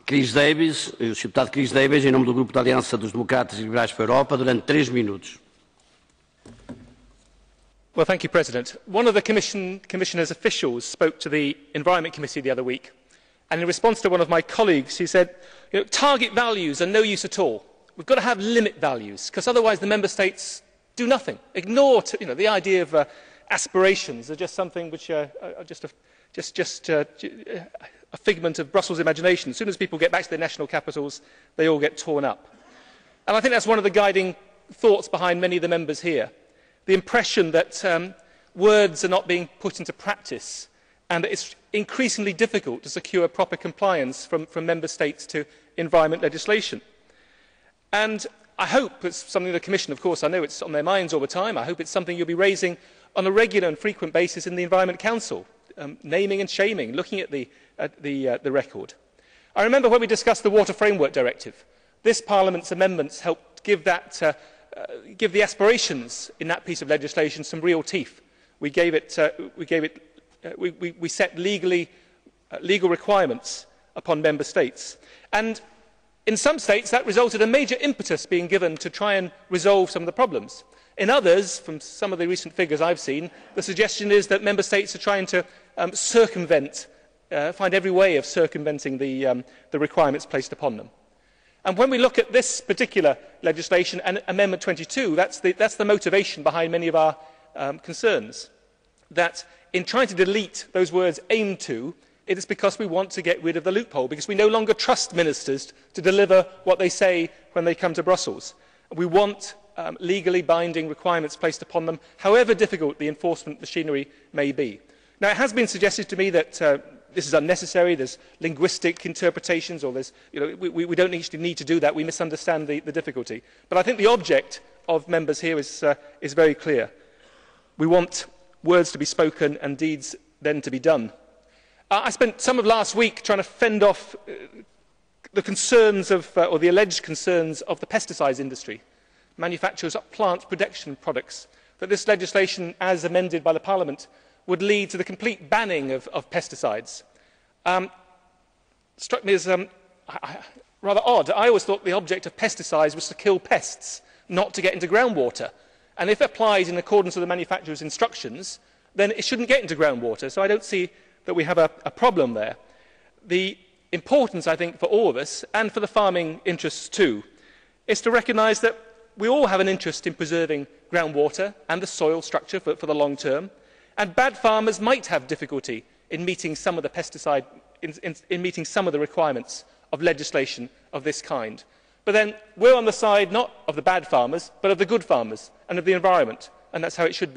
Chris Davies, o Sr. Deputado Chris Davies, em nome do Grupo da Aliança dos Democratas e Liberais para a Europa, durante 3 minutos. Well, thank you, President. One of the Commissioner's officials spoke to the Environment Committee the other week, and in response to one of my colleagues, he said, target values are no use at all. We've got to have limit values, because otherwise the Member States do nothing. Ignore the idea of aspirations are just something which are just a figment of Brussels' imagination. As soon as people get back to their national capitals, they all get torn up. And I think that's one of the guiding thoughts behind many of the members here. The impression that words are not being put into practice and that it's increasingly difficult to secure proper compliance from Member States to environment legislation. And I hope it's something the Commission, of course, I know it's on their minds all the time, I hope it's something you'll be raising on a regular and frequent basis in the Environment Council, naming and shaming, looking at the record. I remember when we discussed the Water Framework Directive, this Parliament's amendments helped give the aspirations in that piece of legislation some real teeth. We set legal requirements upon Member States. And in some states that resulted in major impetus being given to try and resolve some of the problems. In others, from some of the recent figures I've seen, the suggestion is that Member States are trying to find every way of circumventing the requirements placed upon them. And when we look at this particular legislation and Amendment 22, that's the motivation behind many of our concerns. That in trying to delete those words "aim to," it is because we want to get rid of the loophole, because we no longer trust ministers to deliver what they say when they come to Brussels. We want legally binding requirements placed upon them, however difficult the enforcement machinery may be. Now, it has been suggested to me that this is unnecessary, there's linguistic interpretations, or we don't actually need to do that, we misunderstand the difficulty. But I think the object of members here is very clear. We want words to be spoken and deeds then to be done. I spent some of last week trying to fend off the concerns or the alleged concerns of the pesticides industry, manufacturers of plant protection products, that this legislation, as amended by the Parliament, would lead to the complete banning of pesticides. Struck me as rather odd. I always thought the object of pesticides was to kill pests, not to get into groundwater. And if applied in accordance with the manufacturer's instructions, then it shouldn't get into groundwater. So I don't see that we have a problem there. The importance, I think, for all of us, and for the farming interests too, is to recognise that we all have an interest in preserving groundwater and the soil structure for the long term. And bad farmers might have difficulty in meeting some of the in meeting some of the requirements of legislation of this kind. But then we're on the side not of the bad farmers, but of the good farmers and of the environment, and that's how it should be.